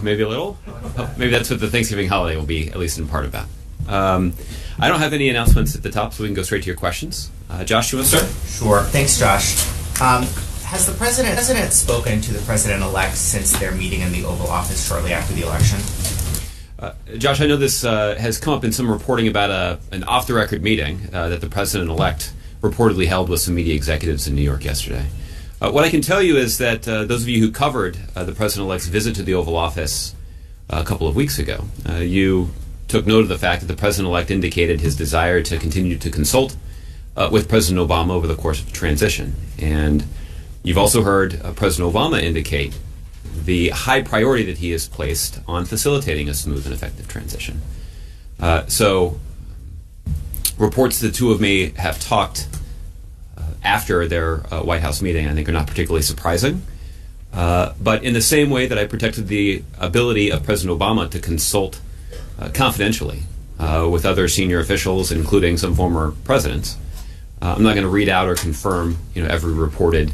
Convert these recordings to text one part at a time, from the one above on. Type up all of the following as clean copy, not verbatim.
Maybe a little. Maybe that's what the Thanksgiving holiday will be, at least in part about. I don't have any announcements at the top, so we can go straight to your questions. Josh, you want to start? Sure. Thanks, Josh. Has the president spoken to the president-elect since their meeting in the Oval Office shortly after the election? Josh, I know this has come up in some reporting about an off-the-record meeting that the president-elect reportedly held with some media executives in New York yesterday. What I can tell you is that those of you who covered the president-elect's visit to the Oval Office a couple of weeks ago, you took note of the fact that the president-elect indicated his desire to continue to consult with President Obama over the course of the transition. And you've also heard President Obama indicate the high priority that he has placed on facilitating a smooth and effective transition. So reports the two of me have talked after their White House meeting, I think, are not particularly surprising. But in the same way that I protected the ability of President Obama to consult confidentially with other senior officials, including some former presidents, I'm not going to read out or confirm, every reported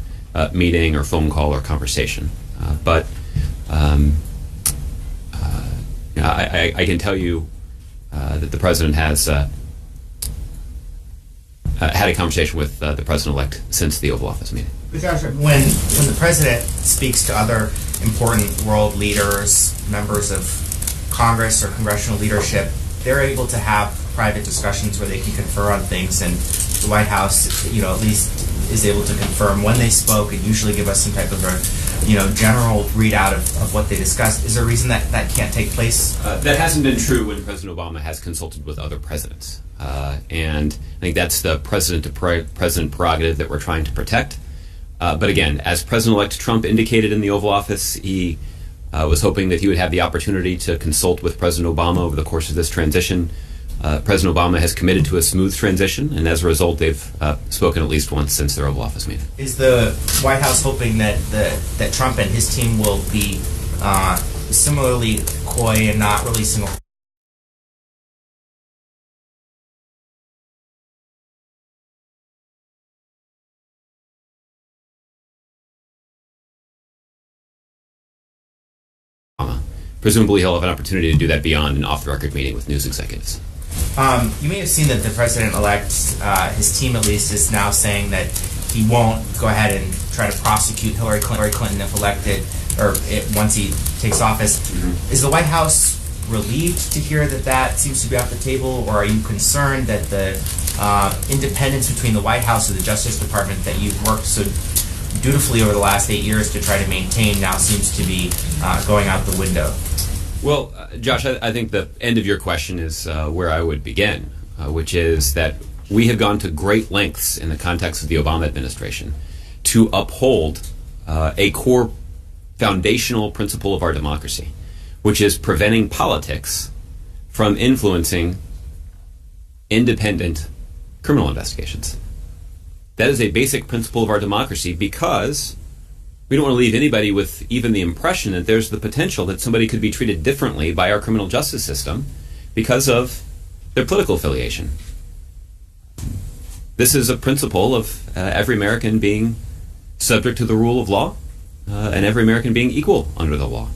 meeting or phone call or conversation. But I can tell you that the president has had a conversation with the president-elect since the Oval Office meeting. Josh, when the president speaks to other important world leaders, members of Congress or congressional leadership, they're able to have private discussions where they can confer on things, and the White House, at least is able to confirm when they spoke and usually give us some type of a, general readout of what they discussed. Is there a reason that can't take place? That hasn't been true when President Obama has consulted with other presidents. And I think that's the president-to-president prerogative that we're trying to protect. But again, as President-elect Trump indicated in the Oval Office, he was hoping that he would have the opportunity to consult with President Obama over the course of this transition. President Obama has committed to a smooth transition, and as a result, they've spoken at least once since their Oval Office meeting. Is the White House hoping that Trump and his team will be similarly coy and not releasing a Presumably he'll have an opportunity to do that beyond an off-the-record meeting with news executives. You may have seen that the president-elect, his team at least, is now saying that he won't go ahead and try to prosecute Hillary Clinton if elected, or once he takes office. Mm-hmm. Is the White House relieved to hear that seems to be off the table, or are you concerned that the independence between the White House and the Justice Department that you've worked so dutifully over the last 8 years to try to maintain now seems to be going out the window? Well, Josh, I think the end of your question is where I would begin, which is that we have gone to great lengths in the context of the Obama administration to uphold a core foundational principle of our democracy, which is preventing politics from influencing independent criminal investigations. That is a basic principle of our democracy because we don't want to leave anybody with even the impression that there's the potential that somebody could be treated differently by our criminal justice system because of their political affiliation. This is a principle of every American being subject to the rule of law and every American being equal under the law.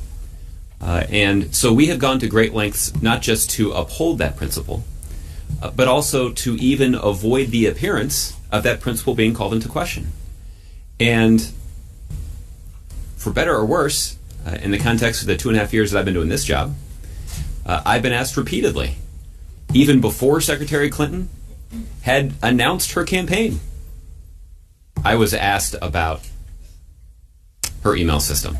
And so we have gone to great lengths not just to uphold that principle, but also to even avoid the appearance of that principle being called into question. And for better or worse, in the context of the 2.5 years that I've been doing this job, I've been asked repeatedly, even before Secretary Clinton had announced her campaign, I was asked about her email system.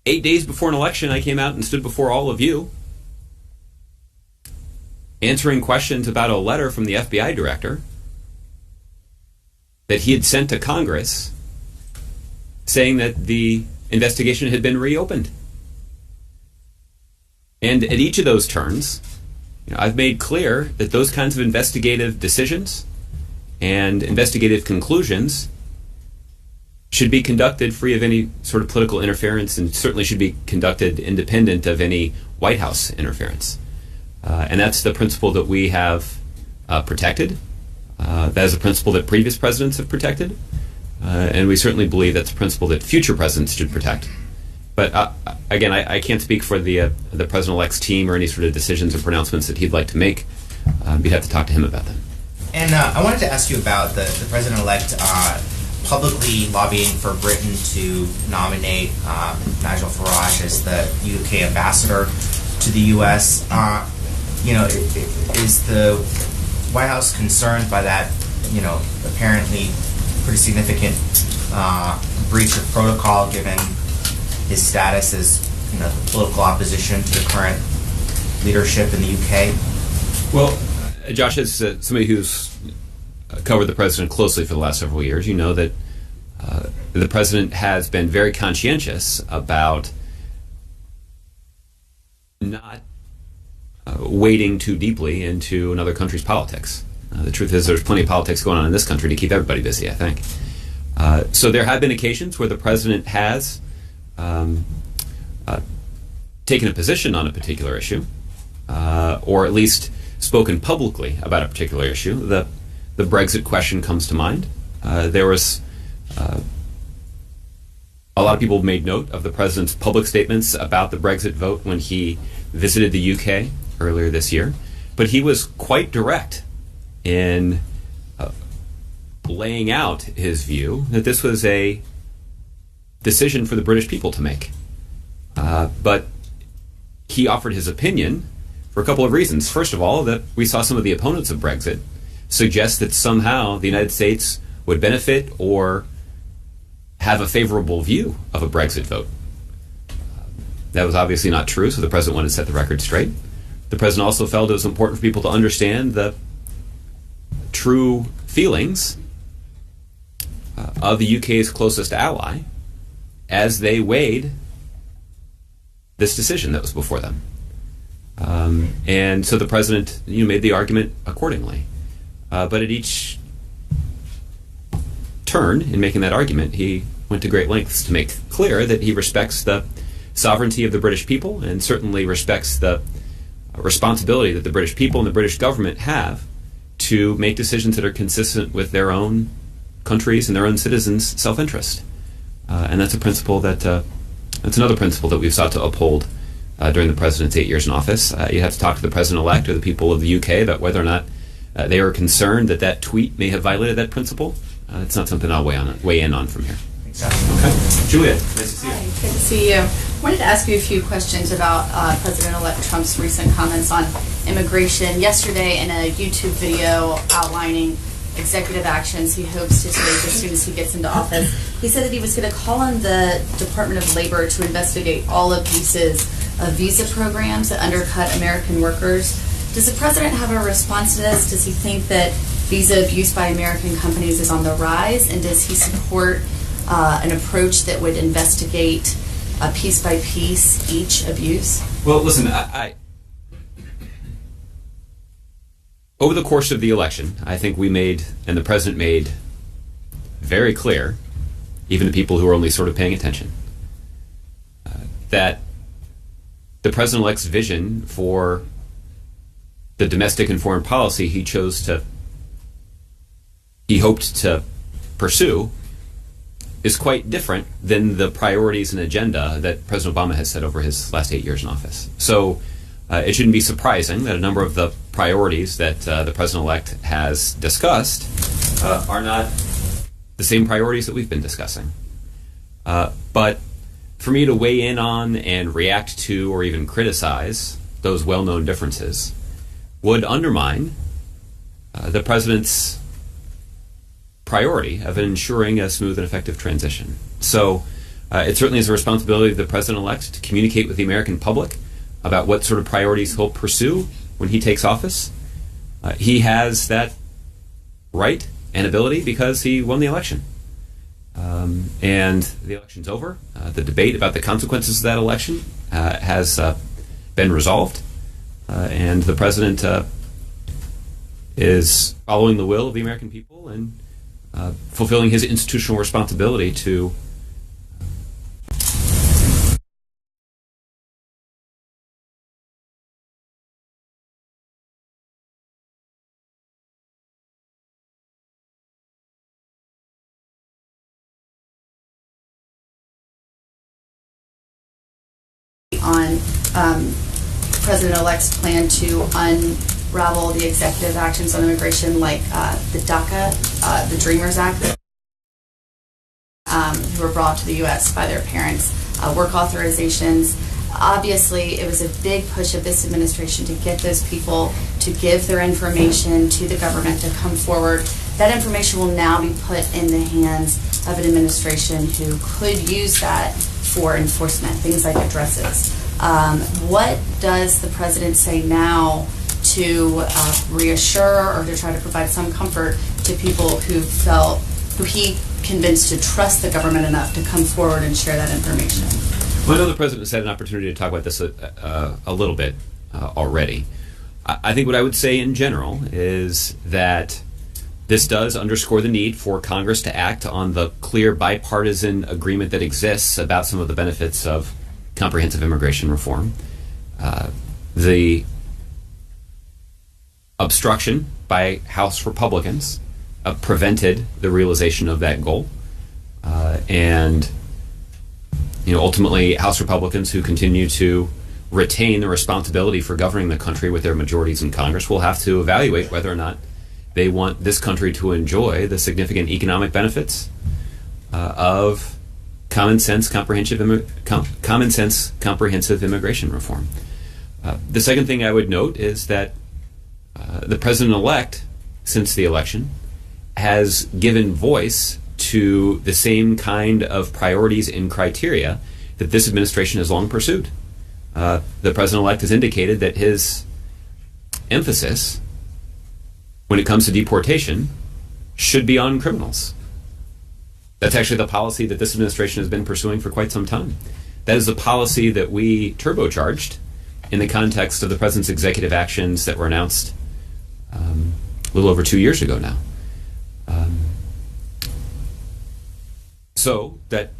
8 days before an election, I came out and stood before all of you answering questions about a letter from the FBI director that he had sent to Congress saying that the investigation had been reopened. And at each of those turns, I've made clear that those kinds of investigative decisions and investigative conclusions should be conducted free of any sort of political interference, and certainly should be conducted independent of any White House interference. And that's the principle that we have protected. That is a principle that previous presidents have protected. And we certainly believe that's a principle that future presidents should protect. But again, I can't speak for the president-elect's team or any sort of decisions or pronouncements that he'd like to make. You'd have to talk to him about them. And I wanted to ask you about the president-elect publicly lobbying for Britain to nominate Nigel Farage as the UK ambassador to the U.S. Is the White House concerned by that, apparently pretty significant breach of protocol given his status as, the political opposition to the current leadership in the UK? Well, Josh, as somebody who's covered the president closely for the last several years, you know that the president has been very conscientious about not wading too deeply into another country's politics. The truth is there's plenty of politics going on in this country to keep everybody busy, I think. So there have been occasions where the president has taken a position on a particular issue, or at least spoken publicly about a particular issue. The Brexit question comes to mind. There was a lot of people made note of the president's public statements about the Brexit vote when he visited the UK earlier this year, but he was quite direct in laying out his view that this was a decision for the British people to make. But he offered his opinion for a couple of reasons. First of all, that we saw some of the opponents of Brexit suggest that somehow the United States would benefit or have a favorable view of a Brexit vote. That was obviously not true, so the president wanted to set the record straight. The president also felt it was important for people to understand the true feelings of the UK's closest ally as they weighed this decision that was before them. And so the president made the argument accordingly. But at each turn in making that argument, he went to great lengths to make clear that he respects the sovereignty of the British people and certainly respects the responsibility that the British people and the British government have to make decisions that are consistent with their own countries and their own citizens' self-interest. And that's a principle that's another principle that we've sought to uphold during the president's 8 years in office. You have to talk to the president-elect or the people of the UK about whether or not they are concerned that that tweet may have violated that principle. It's not something I'll weigh in on from here. Exactly. Okay. Julia, nice to see you. Hi, good to see you. I wanted to ask you a few questions about President-elect Trump's recent comments on immigration. Yesterday, in a YouTube video outlining executive actions he hopes to take as soon as he gets into office, he said that he was going to call on the Department of Labor to investigate all abuses of visa programs that undercut American workers. Does the president have a response to this? Does he think that visa abuse by American companies is on the rise? And does he support an approach that would investigate piece by piece each abuse? Well, listen, I over the course of the election, I think we made, and the president made, very clear, even to people who are only sort of paying attention, that the president-elect's vision for the domestic and foreign policy he hoped to pursue is quite different than the priorities and agenda that President Obama has set over his last 8 years in office. So it shouldn't be surprising that a number of the priorities that the president-elect has discussed are not the same priorities that we've been discussing. But for me to weigh in on and react to or even criticize those well-known differences would undermine the president's priority of ensuring a smooth and effective transition. So it certainly is a responsibility of the president-elect to communicate with the American public about what sort of priorities he'll pursue when he takes office. He has that right and ability because he won the election. And the election's over. The debate about the consequences of that election has been resolved. And the president is following the will of the American people and fulfilling his institutional responsibility to on President-elect's plan to unravel the executive actions on immigration, like the DACA, the Dreamers Act, who were brought to the U.S. by their parents, work authorizations. Obviously, it was a big push of this administration to get those people to give their information to the government to come forward. That information will now be put in the hands of an administration who could use that for enforcement, things like addresses. What does the president say now to reassure or to try to provide some comfort to people who he convinced to trust the government enough to come forward and share that information? Well, I know the president has had an opportunity to talk about this a little bit already. I think what I would say in general is that this does underscore the need for Congress to act on the clear bipartisan agreement that exists about some of the benefits of comprehensive immigration reform. The obstruction by House Republicans prevented the realization of that goal. And ultimately, House Republicans who continue to retain the responsibility for governing the country with their majorities in Congress will have to evaluate whether or not they want this country to enjoy the significant economic benefits of common sense comprehensive immigration reform. The second thing I would note is that the president-elect, since the election, has given voice to the same kind of priorities and criteria that this administration has long pursued. The president-elect has indicated that his emphasis when it comes to deportation should be on criminals. That's actually the policy that this administration has been pursuing for quite some time. That is the policy that we turbocharged in the context of the president's executive actions that were announced a little over 2 years ago now. So that,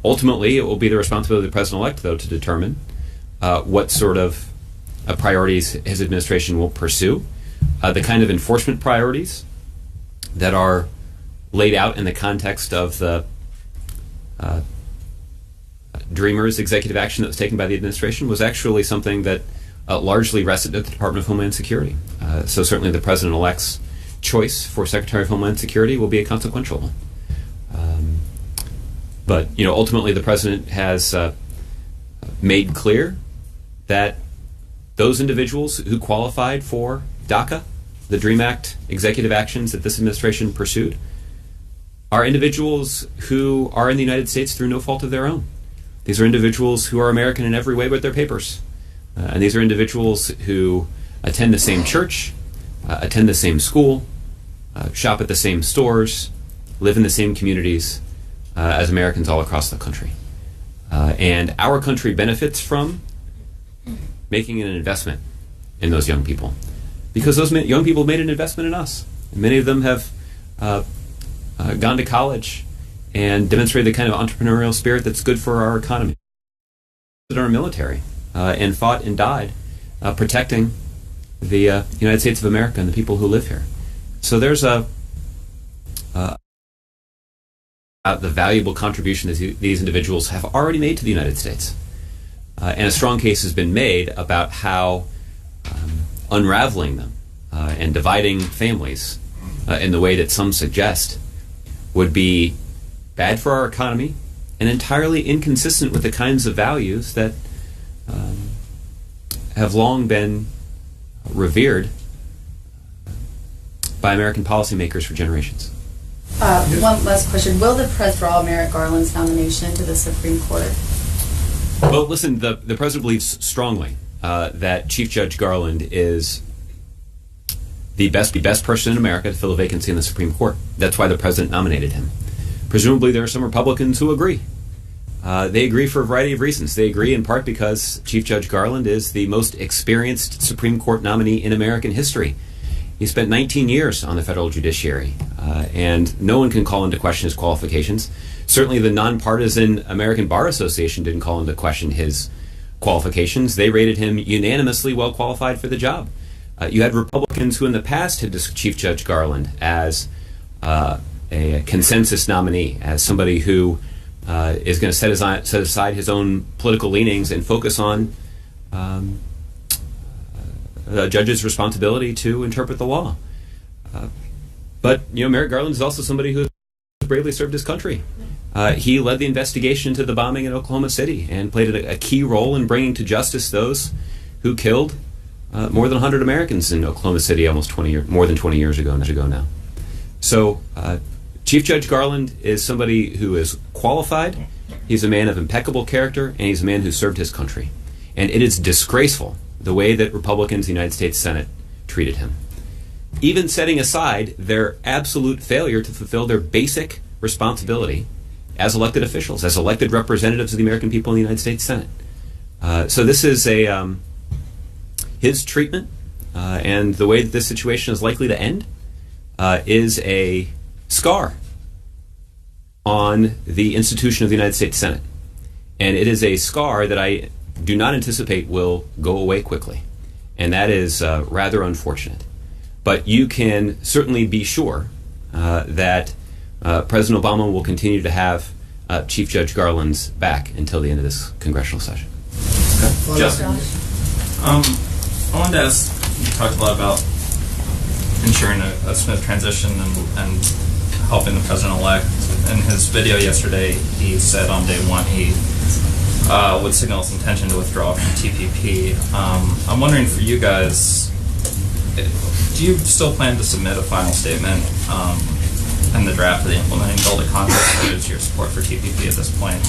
ultimately it will be the responsibility of the president-elect, though, to determine what sort of priorities his administration will pursue. The kind of enforcement priorities that are laid out in the context of the Dreamers executive action that was taken by the administration was actually something that largely rested at the Department of Homeland Security. So certainly the president-elect's choice for Secretary of Homeland Security will be a consequential one. But ultimately the president has made clear that those individuals who qualified for DACA, the DREAM Act executive actions that this administration pursued, are individuals who are in the United States through no fault of their own. These are individuals who are American in every way but their papers. And these are individuals who attend the same church, attend the same school, shop at the same stores, live in the same communities as Americans all across the country. And our country benefits from making an investment in those young people, because those young people made an investment in us. And many of them have gone to college and demonstrated the kind of entrepreneurial spirit that's good for our economy. In our military and fought and died protecting the United States of America and the people who live here. So there's the valuable contribution that these individuals have already made to the United States. And a strong case has been made about how unraveling them and dividing families in the way that some suggest would be bad for our economy and entirely inconsistent with the kinds of values that have long been revered by American policymakers for generations. One last question. Will the press draw Merrick Garland's nomination to the Supreme Court? Well, listen, the president believes strongly that Chief Judge Garland is the best person in America to fill a vacancy in the Supreme Court. That's why the president nominated him. Presumably there are some Republicans who agree. They agree for a variety of reasons. They agree in part because Chief Judge Garland is the most experienced Supreme Court nominee in American history. He spent 19 years on the federal judiciary, and no one can call into question his qualifications. Certainly the nonpartisan American Bar Association didn't call into question his qualifications. They rated him unanimously well qualified for the job. You had Republicans who in the past had discussed Chief Judge Garland as a consensus nominee, as somebody who is going to set aside his own political leanings and focus on the judge's responsibility to interpret the law. But Merrick Garland is also somebody who has bravely served his country. He led the investigation into the bombing in Oklahoma City and played a key role in bringing to justice those who killed more than 100 Americans in Oklahoma City more than 20 years ago now. So Chief Judge Garland is somebody who is qualified. He's a man of impeccable character, and he's a man who served his country. And it is disgraceful the way that Republicans in the United States Senate treated him. Even setting aside their absolute failure to fulfill their basic responsibility as elected officials, as elected representatives of the American people in the United States Senate. So this is his treatment, and the way that this situation is likely to end is a scar on the institution of the United States Senate. And it is a scar that I do not anticipate will go away quickly. And that is rather unfortunate. But you can certainly be sure that President Obama will continue to have Chief Judge Garland's back until the end of this congressional session. Okay. Justin, I wanted to ask, you talked a lot about ensuring a smooth transition and helping the president-elect. In his video yesterday, he said on day one he would signal his intention to withdraw from TPP. I'm wondering for you guys, do you still plan to submit a final statement in the draft of the implementing bill to Congress, or is your support for TPP at this point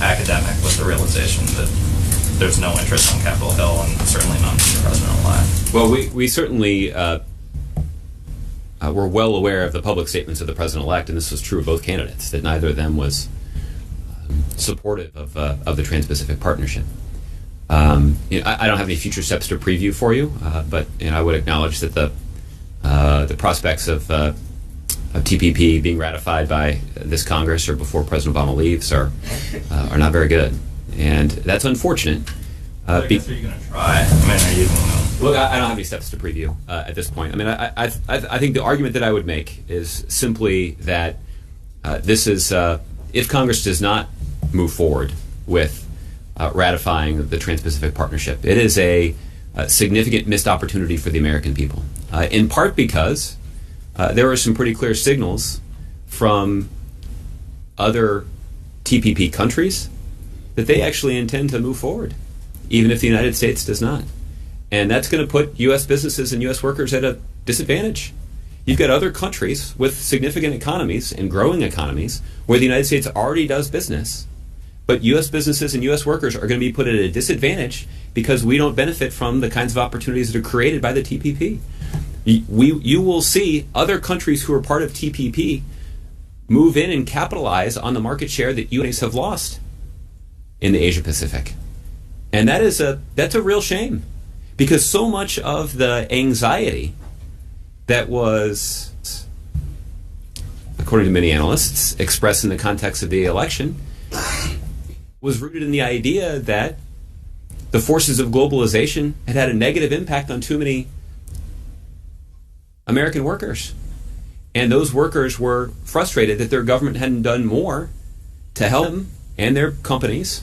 academic with the realization that there's no interest on Capitol Hill and certainly not from the president-elect? Well, we certainly were well aware of the public statements of the president-elect, and this was true of both candidates, that neither of them was supportive of the Trans-Pacific Partnership. I don't have any future steps to preview for you, but I would acknowledge that the prospects of TPP being ratified by this Congress or before President Obama leaves are not very good, and that's unfortunate. I guess are you going to try? Are you going to... Look, I don't have any steps to preview at this point. I think the argument that I would make is simply that this is, if Congress does not move forward with ratifying the Trans-Pacific Partnership, it is a significant missed opportunity for the American people, in part because there are some pretty clear signals from other TPP countries that they actually intend to move forward, even if the United States does not. And that's going to put U.S. businesses and U.S. workers at a disadvantage. You've got other countries with significant economies and growing economies where the United States already does business, but U.S. businesses and U.S. workers are going to be put at a disadvantage because we don't benefit from the kinds of opportunities that are created by the TPP. You will see other countries who are part of TPP move in and capitalize on the market share that U.S. have lost in the Asia Pacific. And that's a real shame, because so much of the anxiety that was, according to many analysts, expressed in the context of the election was rooted in the idea that the forces of globalization had a negative impact on too many American workers. And those workers were frustrated that their government hadn't done more to help them and their companies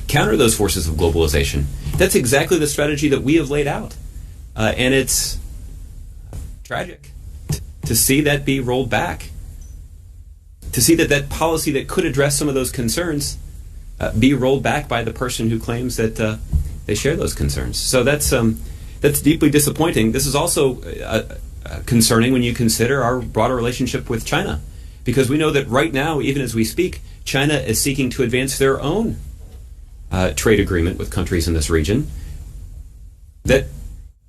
counter those forces of globalization. That's exactly the strategy that we have laid out. And it's tragic to see that be rolled back, to see that policy that could address some of those concerns be rolled back by the person who claims that they share those concerns. So that's deeply disappointing. This is also concerning when you consider our broader relationship with China, because we know that right now, even as we speak, China is seeking to advance their own trade agreement with countries in this region that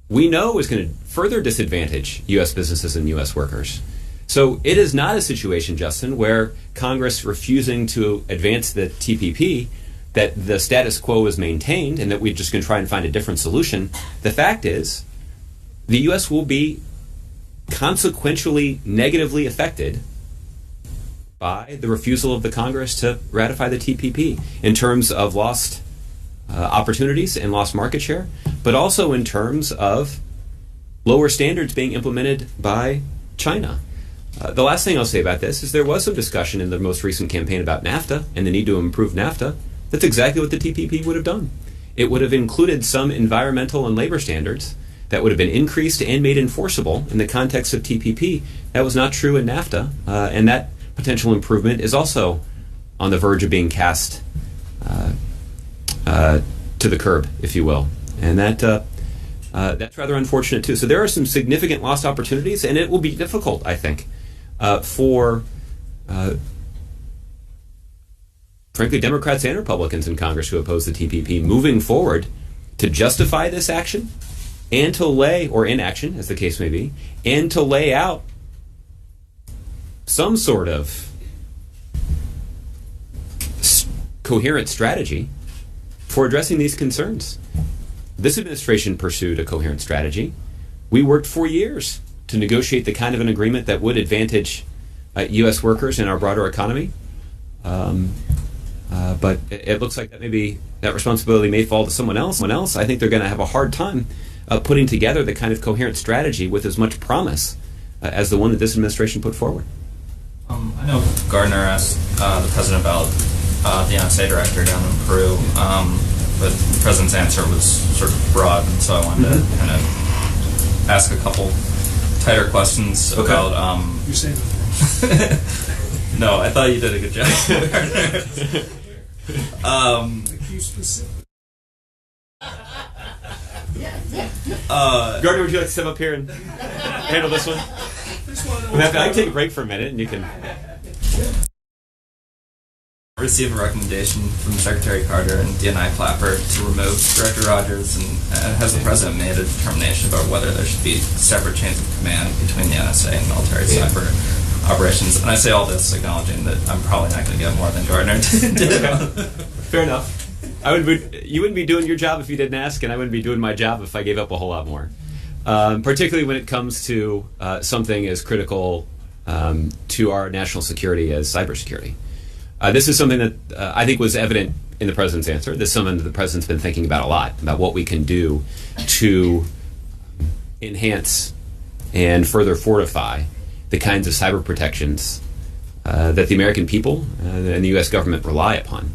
we know is going to further disadvantage U.S. businesses and U.S. workers. So it is not a situation, Justin, where Congress refusing to advance the TPP, that the status quo is maintained and that we're just going to try and find a different solution. The fact is, the U.S. will be consequentially negatively affected by the refusal of the Congress to ratify the TPP in terms of lost opportunities and lost market share, but also in terms of lower standards being implemented by China. The last thing I'll say about this is there was some discussion in the most recent campaign about NAFTA and the need to improve NAFTA. That's exactly what the TPP would have done. It would have included some environmental and labor standards that would have been increased and made enforceable in the context of TPP. That was not true in NAFTA, and that potential improvement is also on the verge of being cast to the curb, if you will. And that's rather unfortunate, too. So there are some significant lost opportunities, and it will be difficult, I think, for, frankly, Democrats and Republicans in Congress who oppose the TPP moving forward to justify this action and to lay, or inaction, as the case may be, and to lay out some sort of coherent strategy for addressing these concerns. This administration pursued a coherent strategy. We worked for years to negotiate the kind of an agreement that would advantage U.S. workers and our broader economy. But it looks like that responsibility may fall to someone else. I think they're going to have a hard time putting together the kind of coherent strategy with as much promise as the one that this administration put forward. I know Gardner asked the president about the NSA director down in Peru, but the president's answer was sort of broad, and so I wanted to kind of ask a couple tighter questions about. You saying? No, I thought you did a good job. Gardner, would you like to step up here and handle this one? I can take a break for a minute, and you can. Receive a recommendation from Secretary Carter and DNI Clapper to remove Director Rogers, and has the president made a determination about whether there should be separate chains of command between the NSA and military cyber operations? And I say all this acknowledging that I'm probably not going to get more than Gardner did. Fair enough. You wouldn't be doing your job if you didn't ask, and I wouldn't be doing my job if I gave up a whole lot more. Particularly when it comes to something as critical to our national security as cybersecurity. This is something that I think was evident in the president's answer. This is something that the president's been thinking about a lot, about what we can do to enhance and further fortify the kinds of cyber protections that the American people and the U.S. government rely upon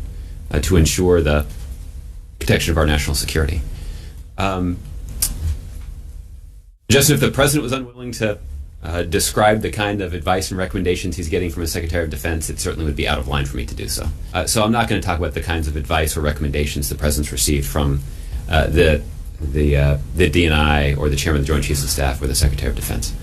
to ensure the protection of our national security. Just if the president was unwilling to describe the kind of advice and recommendations he's getting from his Secretary of Defense, it certainly would be out of line for me to do so. So I'm not going to talk about the kinds of advice or recommendations the president's received from the DNI or the Chairman of the Joint Chiefs of Staff or the Secretary of Defense.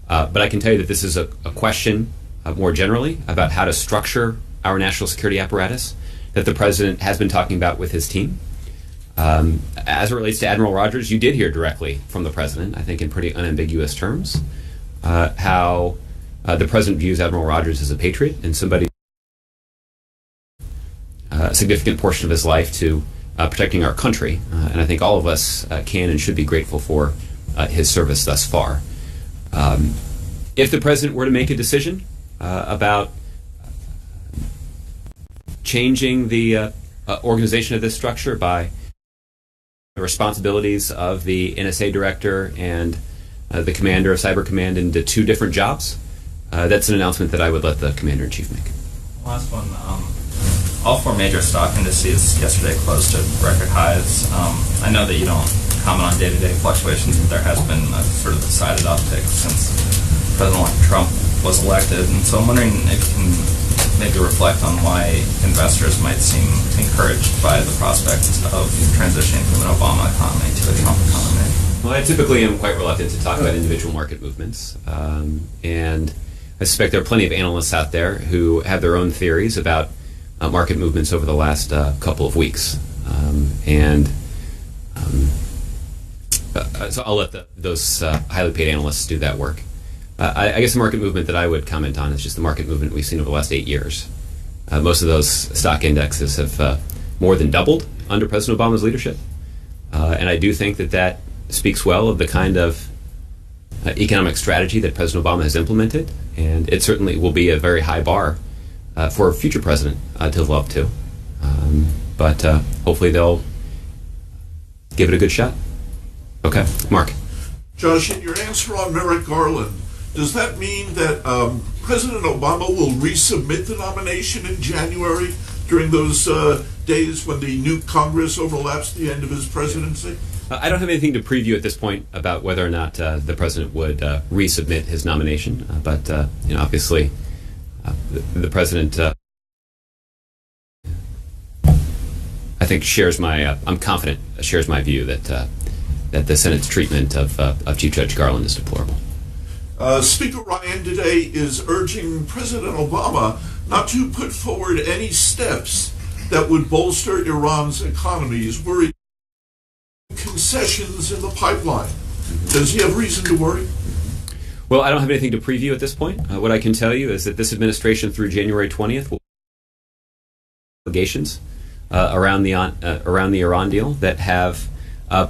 But I can tell you that this is a question more generally about how to structure our national security apparatus that the president has been talking about with his team. As it relates to Admiral Rogers, you did hear directly from the president, I think in pretty unambiguous terms, how the president views Admiral Rogers as a patriot and somebody a significant portion of his life to protecting our country. And I think all of us can and should be grateful for his service thus far. If the president were to make a decision about changing the organization of this structure by the responsibilities of the NSA director and the commander of Cyber Command into two different jobs, that's an announcement that I would let the commander-in-chief make. Last one. All four major stock indices yesterday closed at record highs. I know that you don't comment on day-to-day fluctuations, but there has been a sort of decided uptick since President Trump was elected. And so I'm wondering if you can maybe reflect on why investors might seem encouraged by the prospect of transitioning from an Obama economy to a Trump economy. Well, I typically am quite reluctant to talk about individual market movements. And I suspect there are plenty of analysts out there who have their own theories about market movements over the last couple of weeks. So I'll let those highly paid analysts do that work. I guess the market movement that I would comment on is just the market movement we've seen over the last 8 years. Most of those stock indexes have more than doubled under President Obama's leadership. And I do think that speaks well of the kind of economic strategy that President Obama has implemented, and it certainly will be a very high bar for a future president to live up to. But hopefully they'll give it a good shot. Okay, Mark. Josh, in your answer on Merrick Garland, does that mean that President Obama will resubmit the nomination in January during those days when the new Congress overlaps the end of his presidency? I don't have anything to preview at this point about whether or not the president would resubmit his nomination, but obviously the president, I think, shares my. I'm confident shares my view that the Senate's treatment of Chief Judge Garland is deplorable. Speaker Ryan today is urging President Obama not to put forward any steps that would bolster Iran's economy. He's worried concessions in the pipeline. Does he have reason to worry? Well, I don't have anything to preview at this point. What I can tell you is that this administration through January 20th will allegations around the Iran deal that have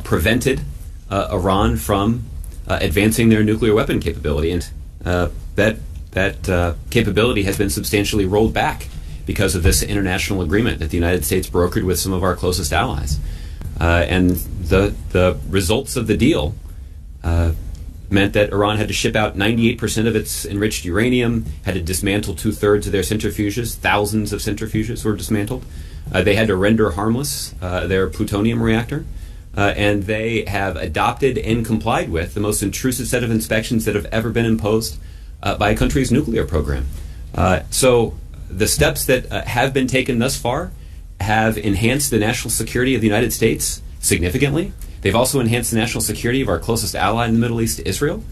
prevented Iran from advancing their nuclear weapon capability, and that capability has been substantially rolled back because of this international agreement that the United States brokered with some of our closest allies. And the results of the deal meant that Iran had to ship out 98% of its enriched uranium, had to dismantle 2/3 of their centrifuges. Thousands of centrifuges were dismantled. They had to render harmless their plutonium reactor. And they have adopted and complied with the most intrusive set of inspections that have ever been imposed by a country's nuclear program. So the steps that have been taken thus far have enhanced the national security of the United States significantly. They've also enhanced the national security of our closest ally in the Middle East, Israel.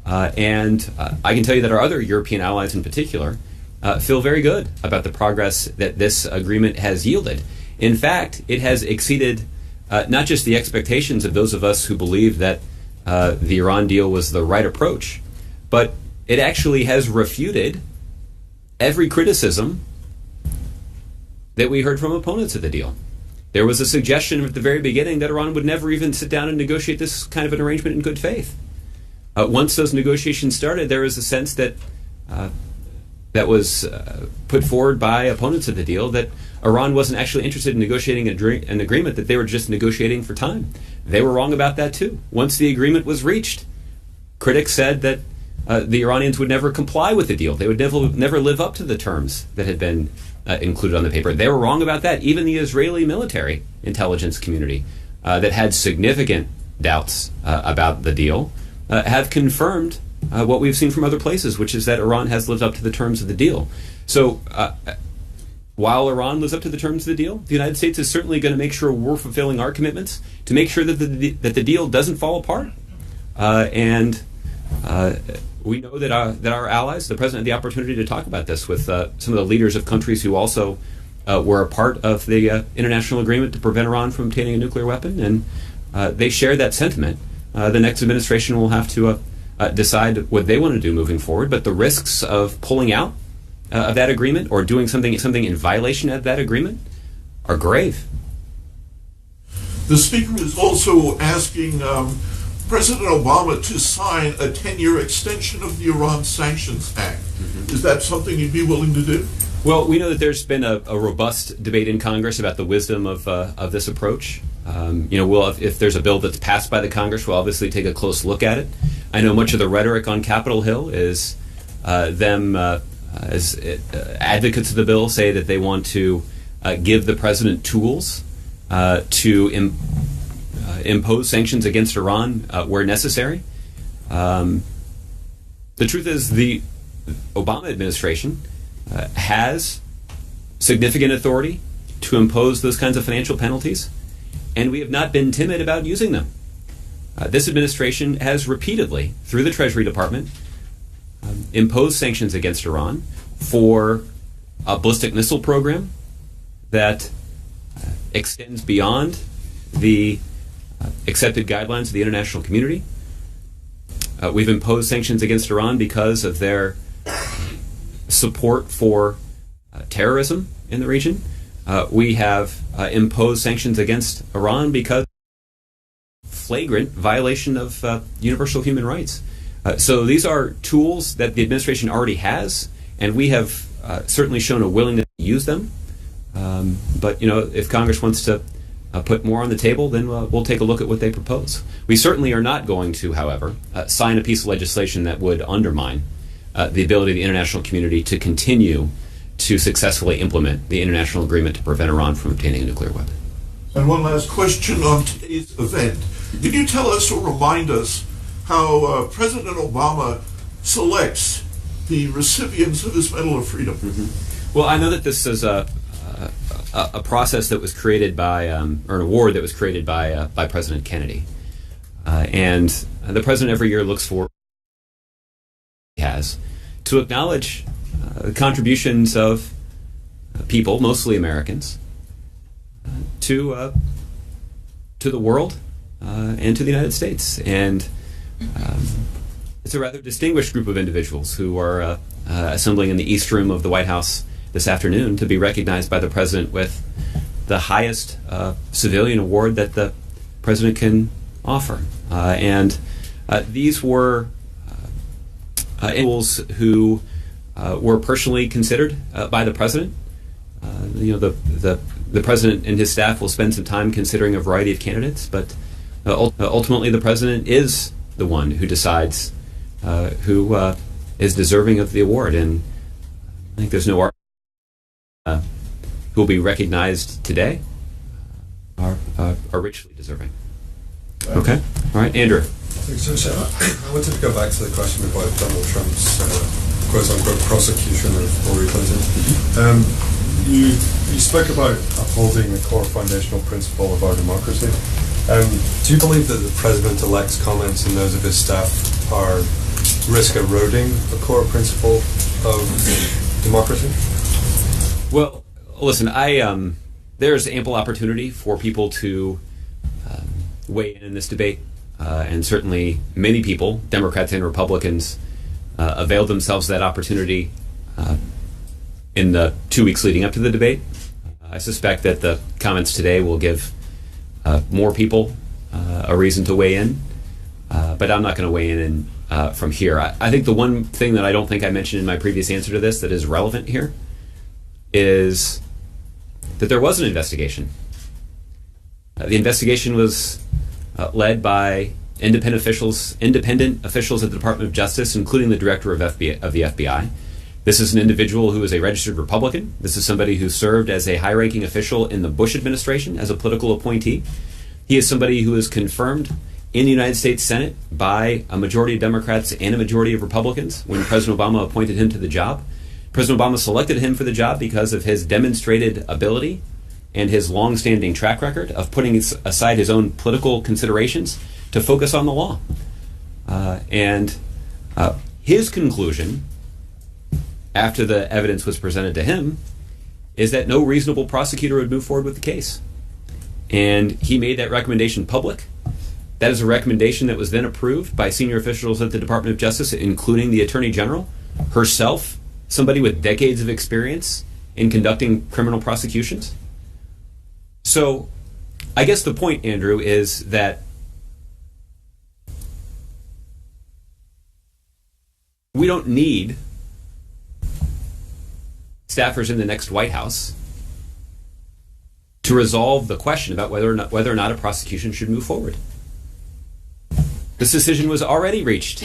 And I can tell you that our other European allies in particular feel very good about the progress that this agreement has yielded. In fact, it has exceeded not just the expectations of those of us who believe that the Iran deal was the right approach, but it actually has refuted every criticism that we heard from opponents of the deal. There was a suggestion at the very beginning that Iran would never even sit down and negotiate this kind of an arrangement in good faith. Once those negotiations started, there was a sense that that was put forward by opponents of the deal that Iran wasn't actually interested in negotiating an agreement, that they were just negotiating for time. They were wrong about that too. Once the agreement was reached, critics said that the Iranians would never comply with the deal. They would never live up to the terms that had been included on the paper. They were wrong about that. Even the Israeli military intelligence community that had significant doubts about the deal have confirmed what we've seen from other places, which is that Iran has lived up to the terms of the deal. So while Iran lives up to the terms of the deal, the United States is certainly going to make sure we're fulfilling our commitments to make sure that the deal doesn't fall apart. And we know that our allies, the President had the opportunity to talk about this with some of the leaders of countries who also were a part of the international agreement to prevent Iran from obtaining a nuclear weapon, and they share that sentiment. The next administration will have to decide what they want to do moving forward, but the risks of pulling out of that agreement or doing something in violation of that agreement are grave. The Speaker is also asking President Obama to sign a 10-year extension of the Iran Sanctions Act. Mm-hmm. Is that something you'd be willing to do? Well, we know that there's been a robust debate in Congress about the wisdom of this approach. If there's a bill that's passed by the Congress, we'll obviously take a close look at it. I know much of the rhetoric on Capitol Hill is them as advocates of the bill say that they want to give the president tools to impose sanctions against Iran where necessary. The truth is the Obama administration has significant authority to impose those kinds of financial penalties, and we have not been timid about using them. This administration has repeatedly, through the Treasury Department, imposed sanctions against Iran for a ballistic missile program that extends beyond the accepted guidelines of the international community. We've imposed sanctions against Iran because of their support for terrorism in the region. We have imposed sanctions against Iran because of flagrant violation of universal human rights. So these are tools that the administration already has, and we have certainly shown a willingness to use them. But if Congress wants to put more on the table, then we'll take a look at what they propose. We certainly are not going to, however, sign a piece of legislation that would undermine the ability of the international community to continue to successfully implement the international agreement to prevent Iran from obtaining a nuclear weapon. And one last question on today's event. Can you tell us or remind us how President Obama selects the recipients of his Medal of Freedom? Mm-hmm. Well, I know that this is a process that was created by, or an award that was created by President Kennedy. And the president every year looks for he has to acknowledge the contributions of people, mostly Americans, to the world and to the United States. And it's a rather distinguished group of individuals who are assembling in the East Room of the White House this afternoon to be recognized by the president with the highest civilian award that the president can offer. And these were individuals who were personally considered by the president. The president and his staff will spend some time considering a variety of candidates, but ultimately the president is the one who decides who is deserving of the award. And I think there's no argument who will be recognized today are richly deserving. Okay. All right, Andrew. Thanks, Josh. I wanted to go back to the question about Donald Trump's quote-unquote prosecution of Hillary Clinton. You spoke about upholding the core foundational principle of our democracy. Do you believe that the president-elect's comments and those of his staff risk eroding the core principle of democracy? Well, listen, there's ample opportunity for people to weigh in this debate, and certainly many people, Democrats and Republicans, availed themselves of that opportunity in the 2 weeks leading up to the debate. I suspect that the comments today will give more people a reason to weigh in, but I'm not going to weigh in from here. I think the one thing that I don't think I mentioned in my previous answer to this that is relevant here is that there was an investigation. The investigation was led by independent officials at the Department of Justice, including the director of the FBI. This is an individual who is a registered Republican. This is somebody who served as a high-ranking official in the Bush administration as a political appointee. He is somebody who is confirmed in the United States Senate by a majority of Democrats and a majority of Republicans when President Obama appointed him to the job. President Obama selected him for the job because of his demonstrated ability and his long-standing track record of putting aside his own political considerations to focus on the law. And his conclusion, after the evidence was presented to him, is that no reasonable prosecutor would move forward with the case. And he made that recommendation public. That is a recommendation that was then approved by senior officials at the Department of Justice, including the Attorney General herself, somebody with decades of experience in conducting criminal prosecutions. So I guess the point, Andrew, is that we don't need staffers in the next White House to resolve the question about whether or not a prosecution should move forward. This decision was already reached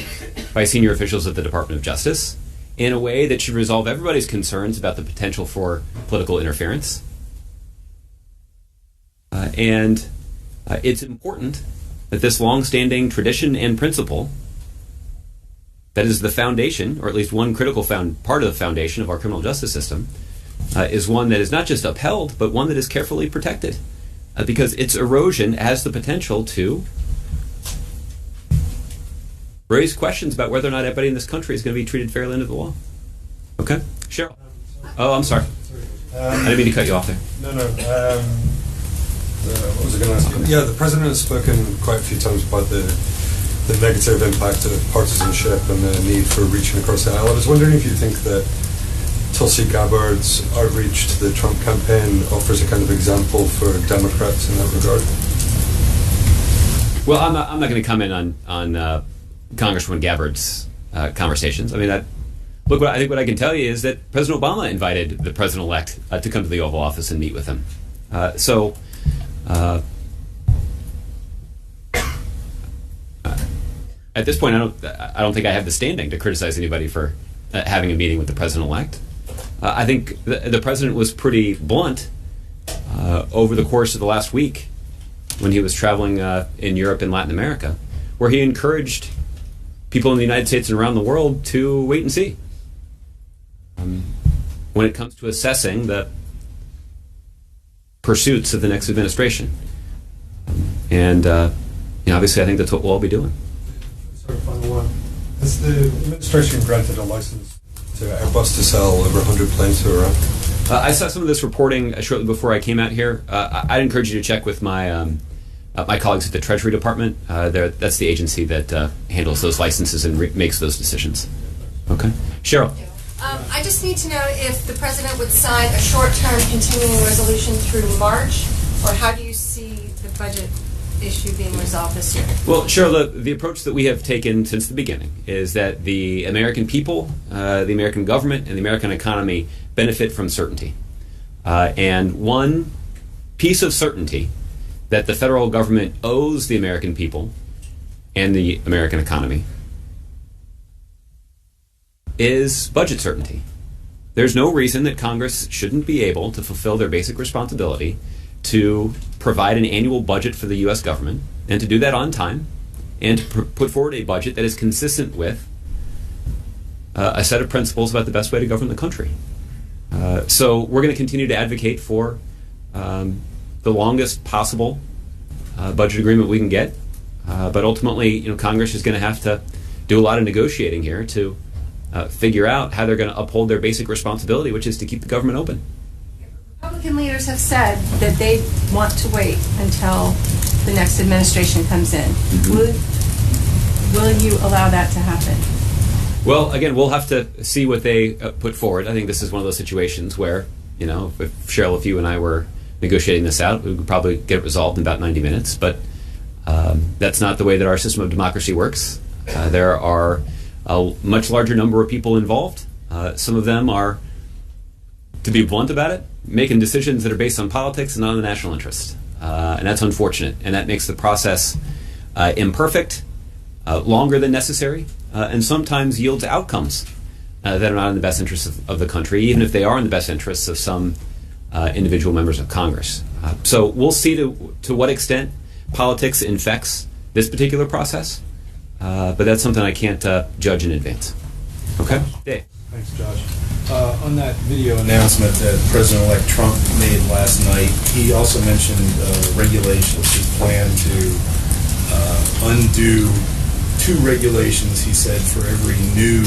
by senior officials at the Department of Justice in a way that should resolve everybody's concerns about the potential for political interference. And it's important that this long-standing tradition and principle that is the foundation, or at least one critical part of the foundation of our criminal justice system, is one that is not just upheld, but one that is carefully protected, because its erosion has the potential to raise questions about whether or not everybody in this country is going to be treated fairly under the law. Okay? Cheryl? Oh, I'm sorry. I didn't mean to cut you off there. No. What was I going to ask you? Yeah, the president has spoken quite a few times about the negative impact of partisanship and the need for reaching across the aisle. I was wondering if you think that Tulsi Gabbard's outreach to the Trump campaign offers a kind of example for Democrats in that regard. Well, I'm not going to comment on Congresswoman Gabbard's conversations. I mean, I think what I can tell you is that President Obama invited the president-elect to come to the Oval Office and meet with him. At this point, I don't think I have the standing to criticize anybody for having a meeting with the president-elect. I think the president was pretty blunt over the course of the last week when he was traveling in Europe and Latin America, where he encouraged people in the United States and around the world to wait and see when it comes to assessing the pursuits of the next administration. And obviously, I think that's what we'll all be doing. Sorry, final one. Has the administration granted a license to Airbus to sell over 100 planes to Iran? I saw some of this reporting shortly before I came out here. I'd encourage you to check with my my colleagues at the Treasury Department. That's the agency that handles those licenses and makes those decisions. Okay. Cheryl. I just need to know if the president would sign a short-term continuing resolution through March, or how do you see the budget issue being resolved this year? Well, Cheryl, the approach that we have taken since the beginning is that the American people, the American government, and the American economy benefit from certainty. And one piece of certainty that the federal government owes the American people and the American economy is budget certainty. There's no reason that Congress shouldn't be able to fulfill their basic responsibility to provide an annual budget for the U.S. government, and to do that on time, and to put forward a budget that is consistent with a set of principles about the best way to govern the country. So we're going to continue to advocate for the longest possible budget agreement we can get, but ultimately, Congress is going to have to do a lot of negotiating here to figure out how they're going to uphold their basic responsibility, which is to keep the government open. Republican leaders have said that they want to wait until the next administration comes in. Mm-hmm. Will you allow that to happen? Well, again, we'll have to see what they put forward. I think this is one of those situations where, if Cheryl, if you and I were negotiating this out, we would probably get it resolved in about 90 minutes. But that's not the way that our system of democracy works. There are a much larger number of people involved. Some of them are, to be blunt about it, making decisions that are based on politics and not on the national interest. And that's unfortunate. And that makes the process imperfect, longer than necessary, and sometimes yields outcomes that are not in the best interests of the country, even if they are in the best interests of some individual members of Congress. So we'll see to what extent politics infects this particular process, but that's something I can't judge in advance. Okay? Dave. Thanks, Josh. On that video announcement that President-elect Trump made last night, he also mentioned regulations. He planned to undo 2 regulations, he said, for every new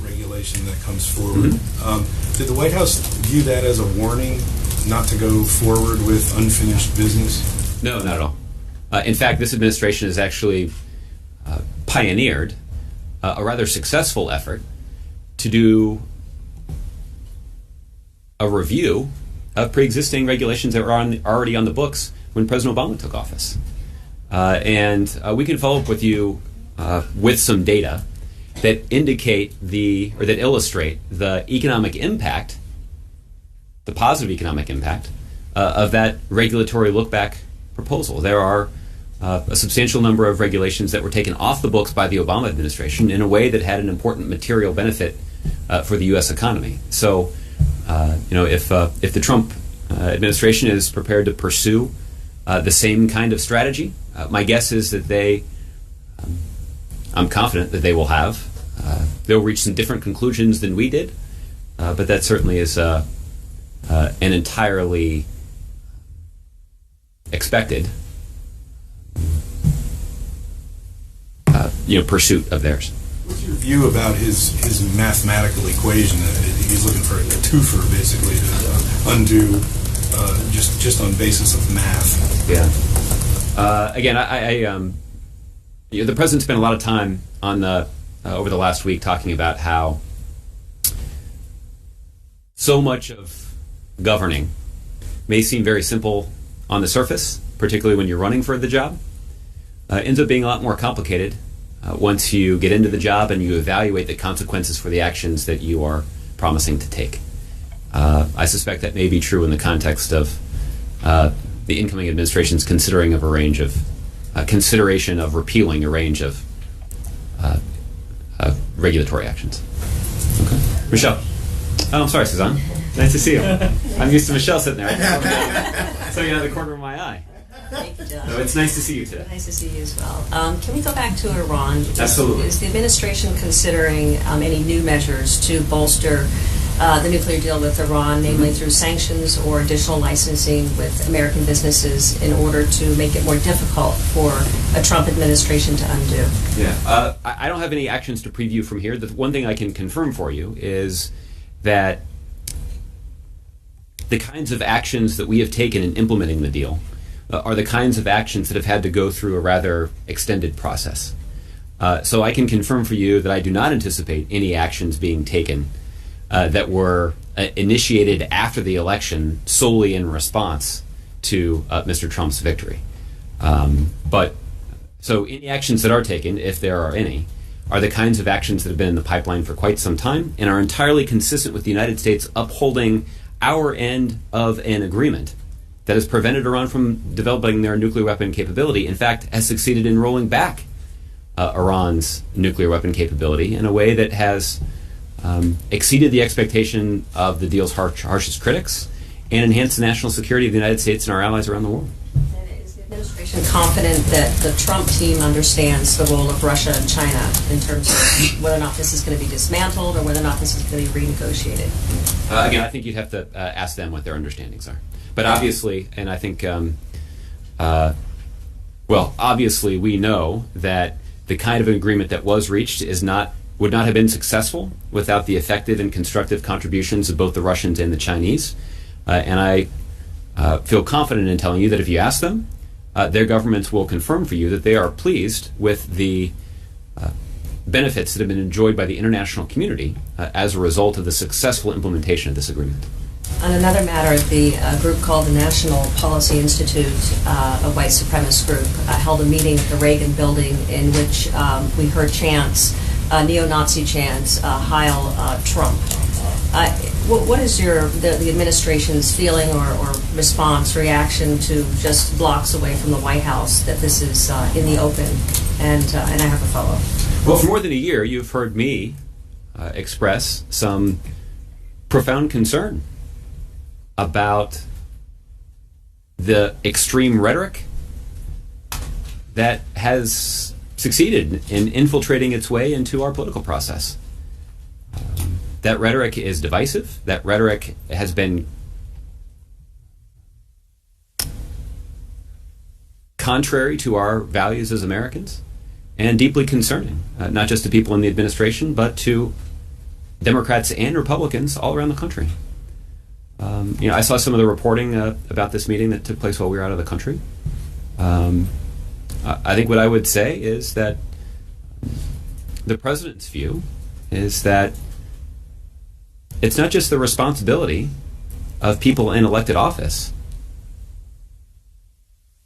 regulation that comes forward. Mm-hmm. Did the White House view that as a warning not to go forward with unfinished business? No, not at all. In fact, this administration has actually pioneered a rather successful effort to do a review of pre-existing regulations that were already on the books when President Obama took office. And we can follow up with you with some data that indicate that illustrate the economic impact, the positive economic impact of that regulatory look-back proposal. There are a substantial number of regulations that were taken off the books by the Obama administration in a way that had an important material benefit for the U.S. economy. So, if the Trump administration is prepared to pursue the same kind of strategy, my guess is that I'm confident that they will have. They'll reach some different conclusions than we did, but that certainly is an entirely expected pursuit of theirs. What's your view about his mathematical equation? He's looking for a twofer, basically, to undo just on basis of math. Yeah. Again, the president spent a lot of time on over the last week talking about how so much of governing may seem very simple on the surface, particularly when you're running for the job, ends up being a lot more complicated once you get into the job and you evaluate the consequences for the actions that you are promising to take. I suspect that may be true in the context of the incoming administration's consideration of repealing a range of regulatory actions. Okay. Michelle. Oh, I'm sorry, Suzanne. Nice to see you. I'm used to Michelle sitting there. So you out of the corner of my eye. Thank you, John. So it's nice to see you today. Nice to see you as well. Can we go back to Iran? Absolutely. Is the administration considering any new measures to bolster the nuclear deal with Iran, namely through sanctions or additional licensing with American businesses in order to make it more difficult for a Trump administration to undo? Yeah. I don't have any actions to preview from here. The one thing I can confirm for you is that the kinds of actions that we have taken in implementing the deal are the kinds of actions that have had to go through a rather extended process. So I can confirm for you that I do not anticipate any actions being taken that were initiated after the election solely in response to Mr. Trump's victory. But so any actions that are taken, if there are any, are the kinds of actions that have been in the pipeline for quite some time and are entirely consistent with the United States upholding our end of an agreement that has prevented Iran from developing their nuclear weapon capability. In fact, has succeeded in rolling back Iran's nuclear weapon capability in a way that has exceeded the expectation of the deal's harshest critics and enhanced the national security of the United States and our allies around the world. And is the administration confident that the Trump team understands the role of Russia and China in terms of whether or not this is going to be dismantled or whether or not this is going to be renegotiated? Again, I think you'd have to ask them what their understandings are. But obviously, and I think, obviously we know that the kind of agreement that was reached would not have been successful without the effective and constructive contributions of both the Russians and the Chinese. And I feel confident in telling you that if you ask them, their governments will confirm for you that they are pleased with the benefits that have been enjoyed by the international community as a result of the successful implementation of this agreement. On another matter, the group called the National Policy Institute, a white supremacist group, held a meeting at the Reagan building in which we heard chants, neo-Nazi chants, Heil Trump. What is the administration's feeling or response, reaction to just blocks away from the White House that this is in the open? And I have a follow-up. Well, for more than a year, you've heard me express some profound concern about the extreme rhetoric that has succeeded in infiltrating its way into our political process. That rhetoric is divisive. That rhetoric has been contrary to our values as Americans and deeply concerning, not just to people in the administration, but to Democrats and Republicans all around the country. I saw some of the reporting about this meeting that took place while we were out of the country. I think what I would say is that the president's view is that it's not just the responsibility of people in elected office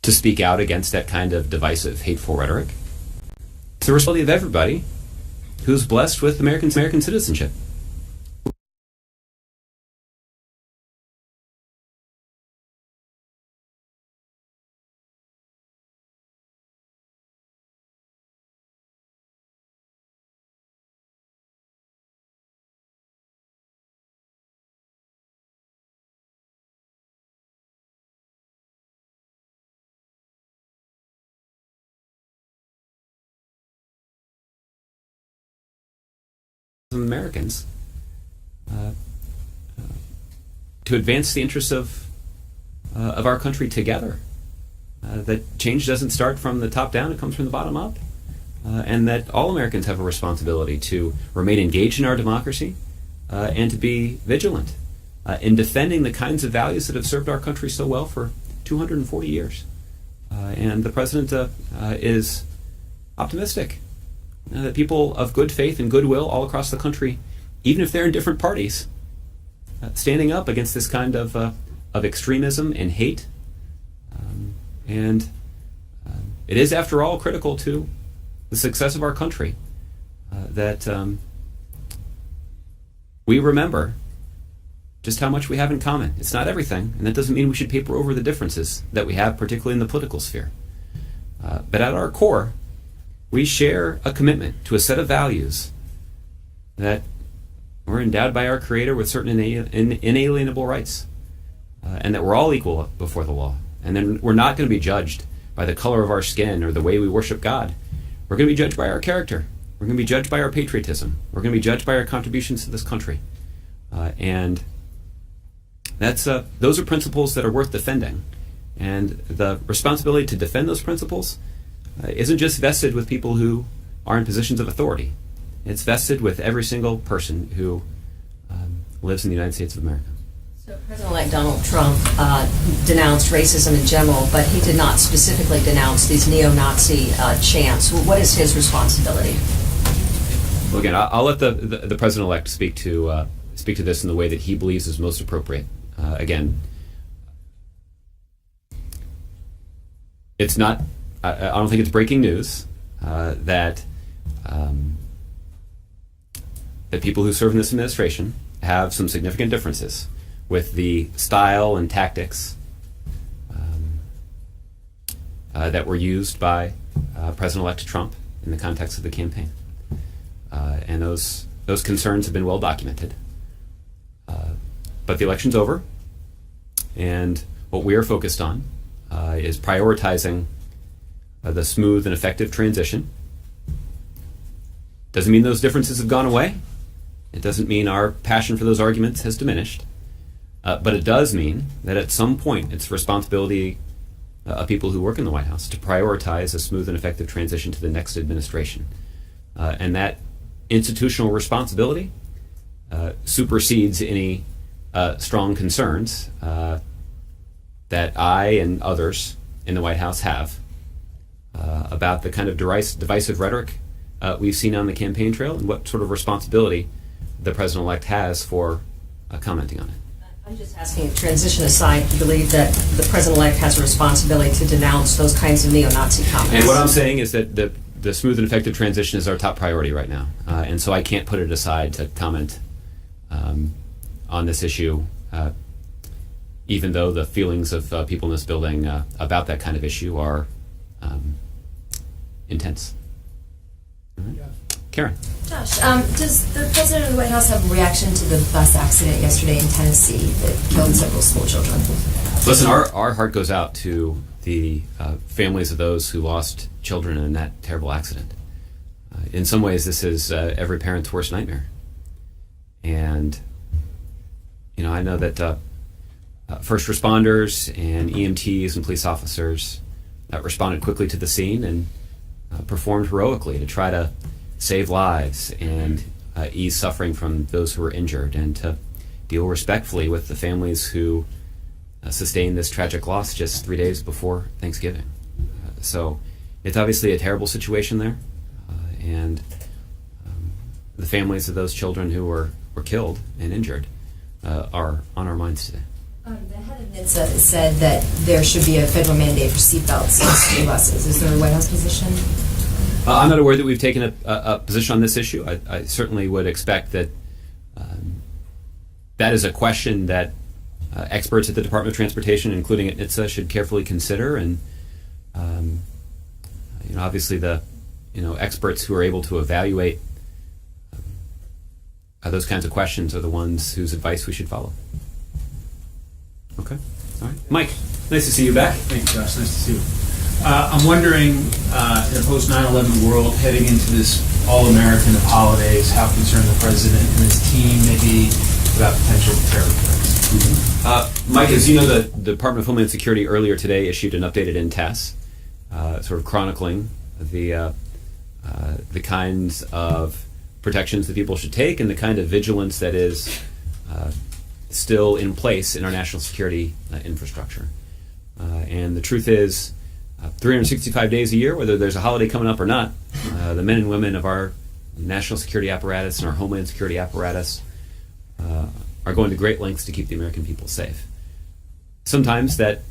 to speak out against that kind of divisive, hateful rhetoric. It's the responsibility of everybody who's blessed with American citizenship. Americans to advance the interests of our country together. That change doesn't start from the top down; it comes from the bottom up, and that all Americans have a responsibility to remain engaged in our democracy and to be vigilant in defending the kinds of values that have served our country so well for 240 years. And the president is optimistic that people of good faith and goodwill all across the country, even if they're in different parties, standing up against this kind of extremism and hate. And it is, after all, critical to the success of our country, that we remember just how much we have in common. It's not everything, and that doesn't mean we should paper over the differences that we have, particularly in the political sphere. But at our core, we share a commitment to a set of values that we're endowed by our Creator with certain inalienable rights, and that we're all equal before the law. And then we're not going to be judged by the color of our skin or the way we worship God. We're going to be judged by our character. We're going to be judged by our patriotism. We're going to be judged by our contributions to this country. And those are principles that are worth defending. And the responsibility to defend those principles isn't just vested with people who are in positions of authority. It's vested with every single person who lives in the United States of America. So President-elect Donald Trump denounced racism in general, but he did not specifically denounce these neo-Nazi chants. What is his responsibility? Well, again, I'll let the president-elect speak to this in the way that he believes is most appropriate. Again, it's not. I don't think it's breaking news that people who serve in this administration have some significant differences with the style and tactics that were used by President-elect Trump in the context of the campaign. And those concerns have been well documented. But the election's over, and what we are focused on is prioritizing the smooth and effective transition. Doesn't mean those differences have gone away. It doesn't mean our passion for those arguments has diminished. But it does mean that at some point it's the responsibility of people who work in the White House to prioritize a smooth and effective transition to the next administration. And that institutional responsibility supersedes any strong concerns that I and others in the White House have about the kind of divisive rhetoric we've seen on the campaign trail and what sort of responsibility the president-elect has for commenting on it. I'm just asking, transition aside, do you believe that the president-elect has a responsibility to denounce those kinds of neo-Nazi comments? And what I'm saying is that the smooth and effective transition is our top priority right now. And so I can't put it aside to comment on this issue, even though the feelings of people in this building about that kind of issue are intense. Right. Karen. Josh, does the president of the White House have a reaction to the bus accident yesterday in Tennessee that killed several school children? Listen, our heart goes out to the families of those who lost children in that terrible accident. In some ways, this is every parent's worst nightmare. And, I know that first responders and EMTs and police officers responded quickly to the scene and performed heroically to try to save lives and ease suffering from those who were injured and to deal respectfully with the families who sustained this tragic loss just 3 days before Thanksgiving. So it's obviously a terrible situation there, and the families of those children who were killed and injured are on our minds today. The head of NHTSA said that there should be a federal mandate for seatbelts in school buses. Is there a White House position? I'm not aware that we've taken a position on this issue. I certainly would expect that that is a question that experts at the Department of Transportation, including at NHTSA, should carefully consider. And obviously the experts who are able to evaluate those kinds of questions are the ones whose advice we should follow. Okay. All right. Mike, nice to see you back. Thank you, Josh. Nice to see you. I'm wondering, in a post-9/11 world, heading into this all-American of holidays, how concerned the president and his team may be about potential terror threats. Mike, as you know, the Department of Homeland Security earlier today issued an updated intas, sort of chronicling the kinds of protections that people should take and the kind of vigilance that is still in place in our national security infrastructure. And the truth is, 365 days a year, whether there's a holiday coming up or not, the men and women of our national security apparatus and our homeland security apparatus are going to great lengths to keep the American people safe. Sometimes that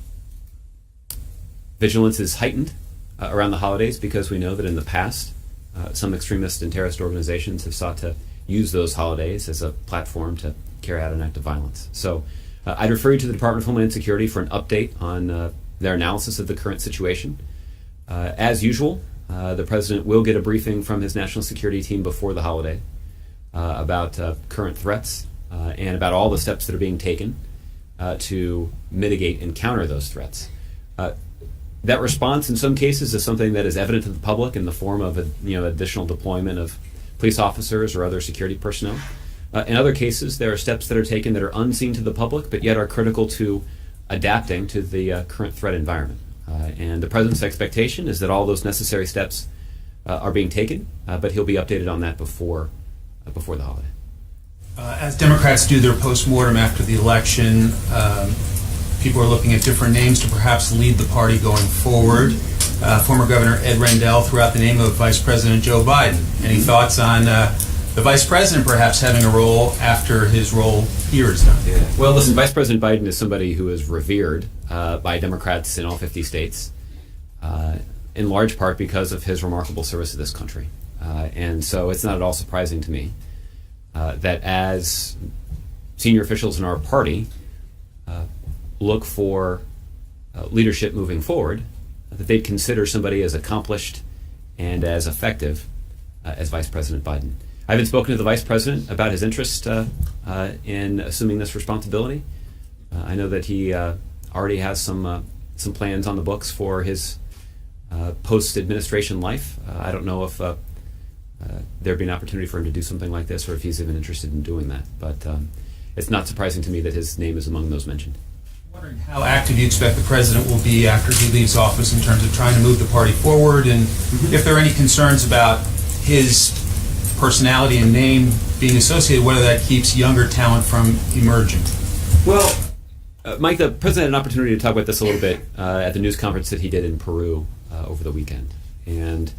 vigilance is heightened around the holidays because we know that in the past Some extremist and terrorist organizations have sought to use those holidays as a platform to carry out an act of violence. So I'd refer you to the Department of Homeland Security for an update on their analysis of the current situation. As usual, the President will get a briefing from his national security team before the holiday about current threats and about all the steps that are being taken to mitigate and counter those threats. That response in some cases is something that is evident to the public in the form of additional deployment of police officers or other security personnel. In other cases, there are steps that are taken that are unseen to the public but yet are critical to adapting to the current threat environment. And the President's expectation is that all those necessary steps are being taken, but he'll be updated on that before the holiday. As Democrats do their postmortem after the election, people are looking at different names to perhaps lead the party going forward. Former Governor Ed Rendell threw out the name of Vice President Joe Biden. Any thoughts on the Vice President perhaps having a role after his role here is done? Yeah. Well, listen, Vice President Biden is somebody who is revered by Democrats in all 50 states, in large part because of his remarkable service to this country. And so it's not at all surprising to me that as senior officials in our party look for leadership moving forward, that they'd consider somebody as accomplished and as effective as Vice President Biden. I haven't spoken to the Vice President about his interest in assuming this responsibility. I know that he already has some plans on the books for his post-administration life. I don't know if there'd be an opportunity for him to do something like this or if he's even interested in doing that. But it's not surprising to me that his name is among those mentioned. I'm wondering how active you expect the President will be after he leaves office in terms of trying to move the party forward, and if there are any concerns about his personality and name being associated, whether that keeps younger talent from emerging. Well, Mike, the President had an opportunity to talk about this a little bit at the news conference that he did in Peru over the weekend. And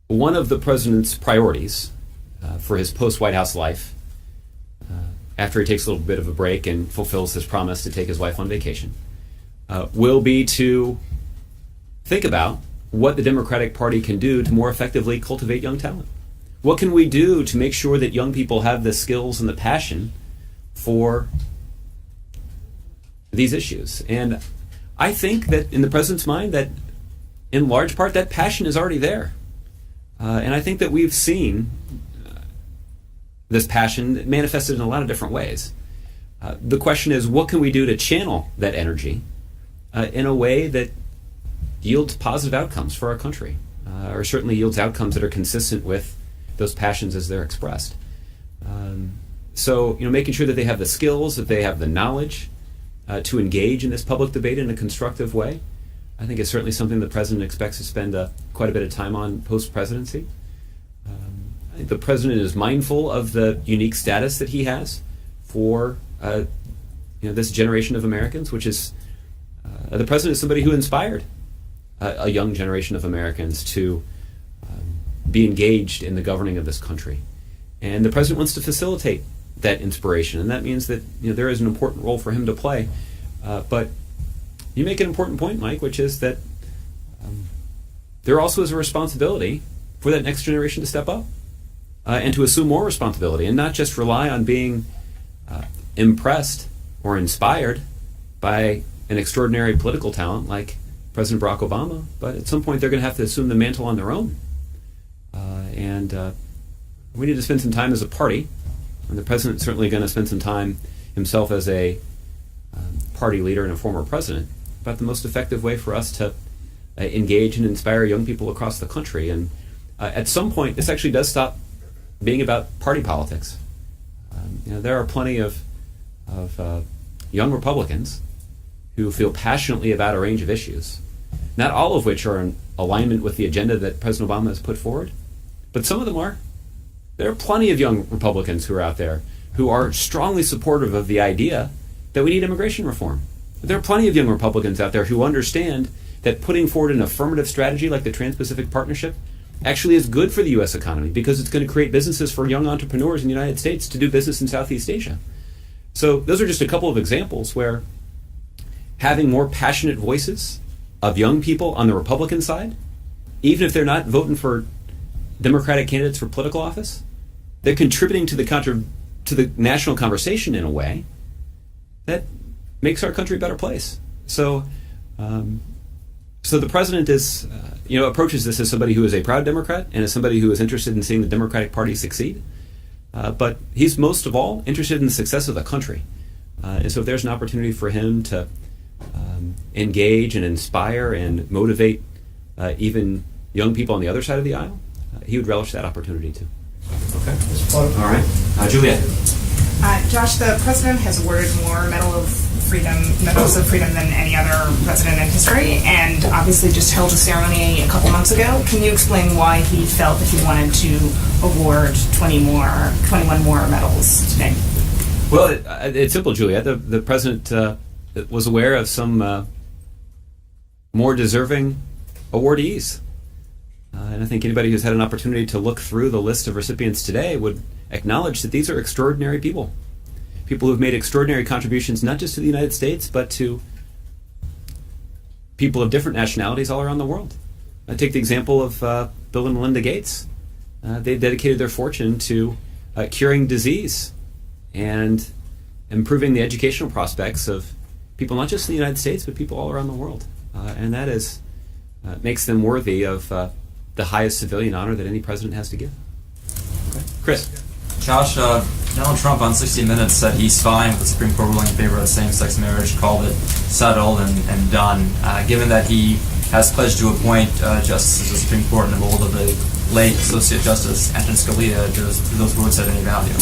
one of the President's priorities for his post-White House life, after he takes a little bit of a break and fulfills his promise to take his wife on vacation, will be to think about what the Democratic Party can do to more effectively cultivate young talent. What can we do to make sure that young people have the skills and the passion for these issues? And I think that in the President's mind that in large part that passion is already there. And I think that we've seen this passion manifested in a lot of different ways. The question is, what can we do to channel that energy in a way that yields positive outcomes for our country, or certainly yields outcomes that are consistent with those passions as they're expressed. So, making sure that they have the skills, that they have the knowledge to engage in this public debate in a constructive way, I think is certainly something the President expects to spend quite a bit of time on post-presidency. I think the President is mindful of the unique status that he has for this generation of Americans, which is the President is somebody who inspired a young generation of Americans to be engaged in the governing of this country. And the President wants to facilitate that inspiration, and that means that there is an important role for him to play. But you make an important point, Mike, which is that there also is a responsibility for that next generation to step up and to assume more responsibility and not just rely on being impressed or inspired by an extraordinary political talent like President Barack Obama, but at some point they're going to have to assume the mantle on their own. And we need to spend some time as a party, and the President's certainly going to spend some time himself as a party leader and a former president, about the most effective way for us to engage and inspire young people across the country. And at some point, this actually does stop being about party politics. There are plenty of young Republicans who feel passionately about a range of issues, not all of which are in alignment with the agenda that President Obama has put forward, but some of them are. There are plenty of young Republicans who are out there who are strongly supportive of the idea that we need immigration reform. There are plenty of young Republicans out there who understand that putting forward an affirmative strategy like the Trans-Pacific Partnership actually is good for the U.S. economy because it's going to create businesses for young entrepreneurs in the United States to do business in Southeast Asia. So those are just a couple of examples where having more passionate voices of young people on the Republican side even if they're not voting for Democratic candidates for political office, they're contributing to the national conversation in a way that makes our country a better place. So, so the president is, approaches this as somebody who is a proud Democrat and as somebody who is interested in seeing the Democratic Party succeed. But he's most of all interested in the success of the country. And so if there's an opportunity for him to engage and inspire and motivate even young people on the other side of the aisle, he would relish that opportunity too. Okay. All right. Juliet. Josh, the president has awarded more medals of freedom than any other president in history, and obviously just held a ceremony a couple months ago. Can you explain why he felt that he wanted to award 21 more medals today? Well, it's simple, Juliet. The president was aware of some more deserving awardees. And I think anybody who's had an opportunity to look through the list of recipients today would acknowledge that these are extraordinary people. People who have made extraordinary contributions not just to the United States, but to people of different nationalities all around the world. I take the example of Bill and Melinda Gates. They've dedicated their fortune to curing disease and improving the educational prospects of people not just in the United States, but people all around the world. And that is makes them worthy of the highest civilian honor that any president has to give. Okay. Chris. Josh, Donald Trump on 60 Minutes said he's fine with the Supreme Court ruling in favor of same-sex marriage, called it settled and done. Given that he has pledged to appoint justices to the Supreme Court in the mold of the late Associate Justice Antonin Scalia, do those words have any value?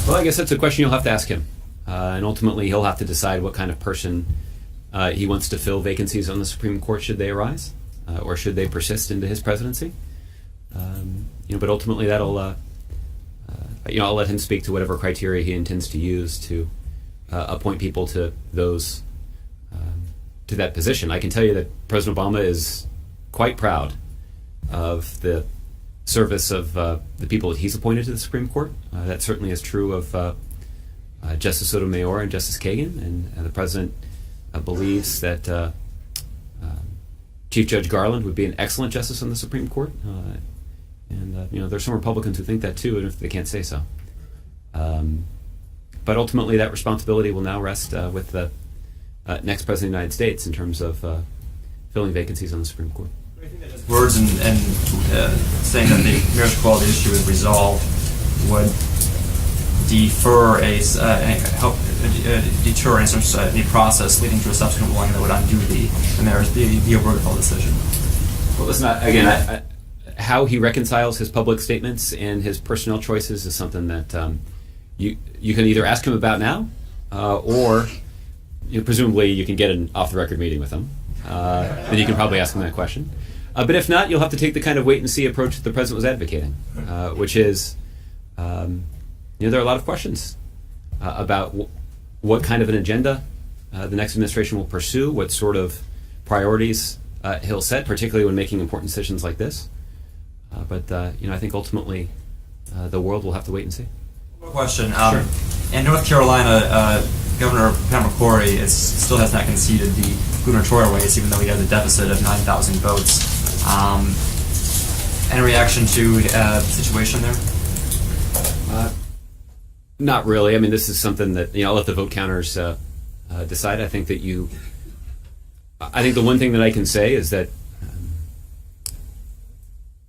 Well, I guess that's a question you'll have to ask him. And ultimately, he'll have to decide what kind of person he wants to fill vacancies on the Supreme Court should they arise, or should they persist into his presidency. But ultimately, that'll I'll let him speak to whatever criteria he intends to use to appoint people to those to that position. I can tell you that President Obama is quite proud of the service of the people that he's appointed to the Supreme Court. That certainly is true of Justice Sotomayor and Justice Kagan, and the president believes that Chief Judge Garland would be an excellent justice on the Supreme Court. There's some Republicans who think that too, and if they can't say so. But ultimately, that responsibility will now rest with the next president of the United States in terms of filling vacancies on the Supreme Court. Words and saying that the marriage equality issue is resolved would defer deter any process leading to a subsequent ruling that would undo the marriage, the Obergefell decision. Well, listen, how he reconciles his public statements and his personnel choices is something that you can either ask him about now, or presumably you can get an off-the-record meeting with him, and you can probably ask him that question. But if not, you'll have to take the kind of wait-and-see approach that the president was advocating, which is, there are a lot of questions about what kind of an agenda the next administration will pursue, what sort of priorities he'll set, particularly when making important decisions like this. But I think ultimately the world will have to wait and see. One question. Sure. In North Carolina, Governor Pat McCrory still has not conceded the gubernatorial race, even though he has a deficit of 9,000 votes. Any reaction to the situation there? Not really. I mean, this is something that I'll let the vote counters decide. I think that the one thing that I can say is that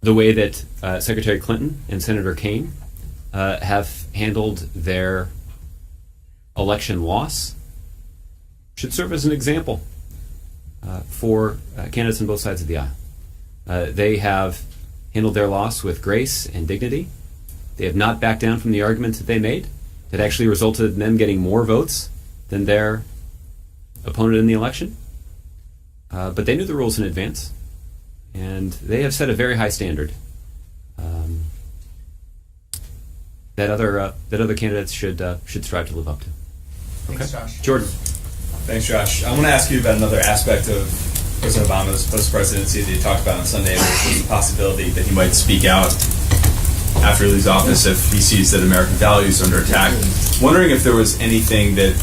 the way that Secretary Clinton and Senator Kaine have handled their election loss should serve as an example for candidates on both sides of the aisle. They have handled their loss with grace and dignity. They have not backed down from the arguments that they made that actually resulted in them getting more votes than their opponent in the election. But they knew the rules in advance, and they have set a very high standard that other candidates should strive to live up to. Thanks, Josh. Jordan. Thanks, Josh. I want to ask you about another aspect of President Obama's post-presidency that he talked about on Sunday, which was the possibility that he might speak out after he leaves office if he sees that American values are under attack. Wondering if there was anything that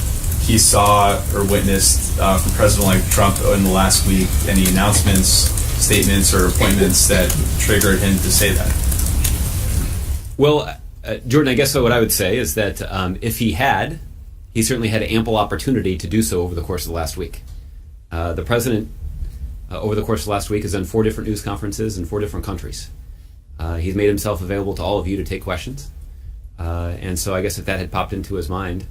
he saw or witnessed from President-elect Trump in the last week, any announcements, statements or appointments that triggered him to say that? Well, Jordan, I guess what I would say is that if he certainly had ample opportunity to do so over the course of the last week. The president, over the course of the last week, has done 4 different news conferences in 4 different countries. He's made himself available to all of you to take questions. And so I guess if that had popped into his mind,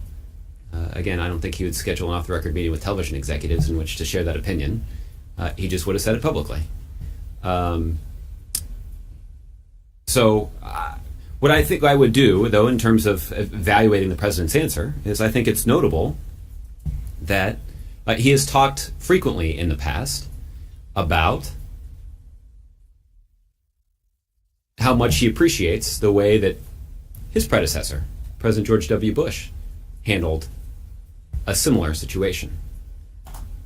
again, I don't think he would schedule an off-the-record meeting with television executives in which to share that opinion. He just would have said it publicly. What I think I would do, though, in terms of evaluating the president's answer, is I think it's notable that he has talked frequently in the past about how much he appreciates the way that his predecessor, President George W. Bush, handled a similar situation.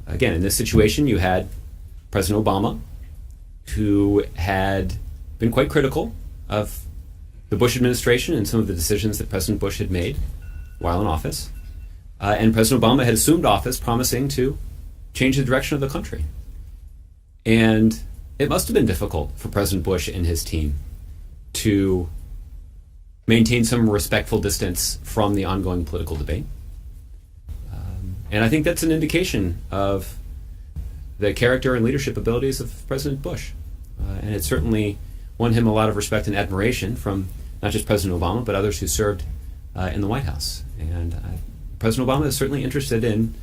Again, in this situation, you had President Obama, who had been quite critical of the Bush administration and some of the decisions that President Bush had made while in office. And President Obama had assumed office promising to change the direction of the country. And it must have been difficult for President Bush and his team to maintain some respectful distance from the ongoing political debate. And I think that's an indication of the character and leadership abilities of President Bush. And it certainly won him a lot of respect and admiration from not just President Obama, but others who served in the White House. And President Obama is certainly interested in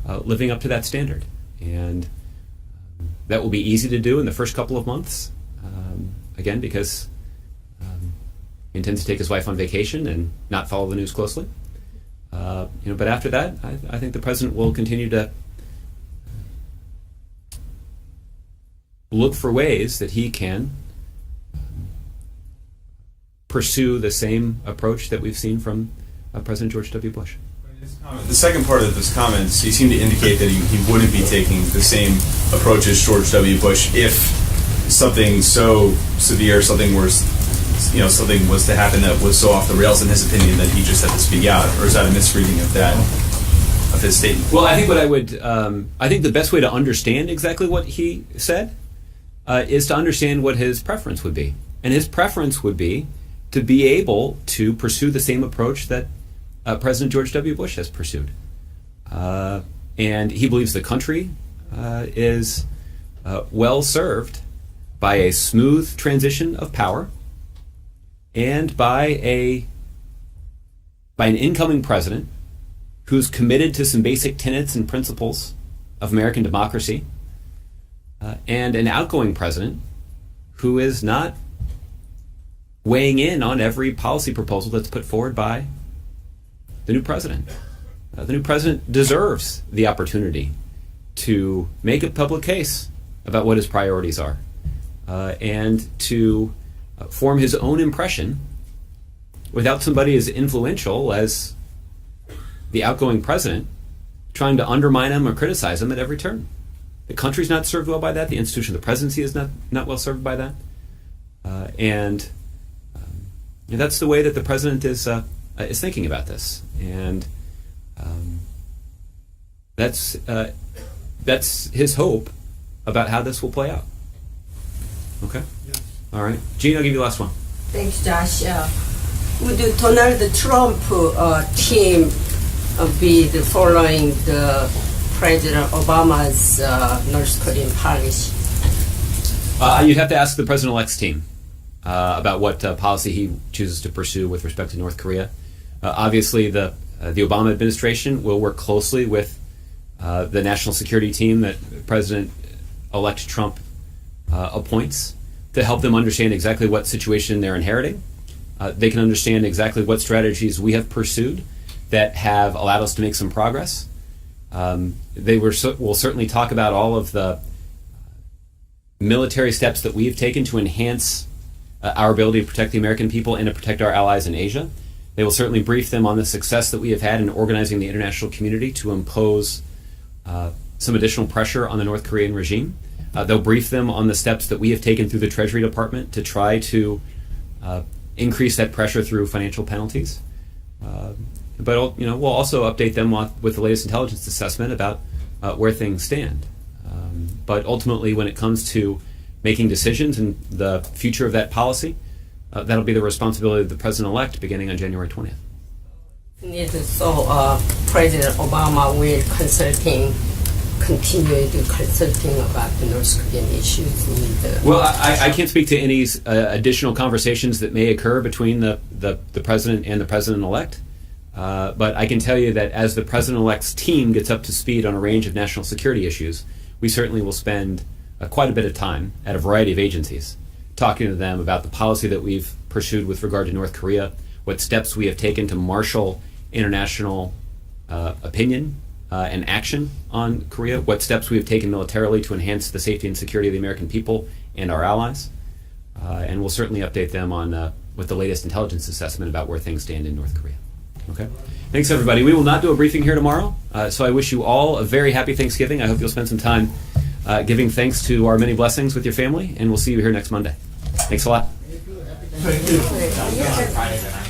living up to that standard. And that will be easy to do in the first couple of months, again, because he intends to take his wife on vacation and not follow the news closely. But after that, I think the president will continue to look for ways that he can pursue the same approach that we've seen from President George W. Bush. The second part of his comments, he seemed to indicate that he wouldn't be taking the same approach as George W. Bush if something so severe, something was to happen that was so off the rails in his opinion that he just had to speak out. Or is that a misreading of his statement? Well, I think I think the best way to understand exactly what he said is to understand what his preference would be. And his preference would be to be able to pursue the same approach that President George W. Bush has pursued. And he believes the country is well served by a smooth transition of power and by an incoming president who's committed to some basic tenets and principles of American democracy, and an outgoing president who is not weighing in on every policy proposal that's put forward by the new president. The new president deserves the opportunity to make a public case about what his priorities are, and to form his own impression without somebody as influential as the outgoing president trying to undermine him or criticize him at every turn. The country's not served well by that. The institution of the presidency is not well served by that. And that's the way that the president is thinking about this. And that's his hope about how this will play out. Okay? Yes. All right. Gene, I'll give you the last one. Thanks, Josh. Would Donald Trump team be following the President Obama's North Korean policy? You'd have to ask the president-elect's team about what policy he chooses to pursue with respect to North Korea. Obviously, the Obama administration will work closely with the national security team that President-elect Trump appoints to help them understand exactly what situation they're inheriting. They can understand exactly what strategies we have pursued that have allowed us to make some progress. They will certainly talk about all of the military steps that we have taken to enhance our ability to protect the American people and to protect our allies in Asia. They will certainly brief them on the success that we have had in organizing the international community to impose some additional pressure on the North Korean regime. They'll brief them on the steps that we have taken through the Treasury Department to try to increase that pressure through financial penalties. But we'll also update them with the latest intelligence assessment about where things stand. But ultimately, when it comes to making decisions and the future of that policy, that'll be the responsibility of the president-elect beginning on January 20th. So President Obama will continue to consulting about the North Korean issues with Well, I can't speak to any additional conversations that may occur between the president and the president-elect, but I can tell you that as the president-elect's team gets up to speed on a range of national security issues, we certainly will spend quite a bit of time at a variety of agencies talking to them about the policy that we've pursued with regard to North Korea, what steps we have taken to marshal international opinion and action on Korea, what steps we have taken militarily to enhance the safety and security of the American people and our allies, and we'll certainly update them on with the latest intelligence assessment about where things stand in North Korea. Okay? Thanks, everybody. We will not do a briefing here tomorrow, so I wish you all a very happy Thanksgiving. I hope you'll spend some time giving thanks to our many blessings with your family, and we'll see you here next Monday. Thanks a lot. Thank you. Friday night.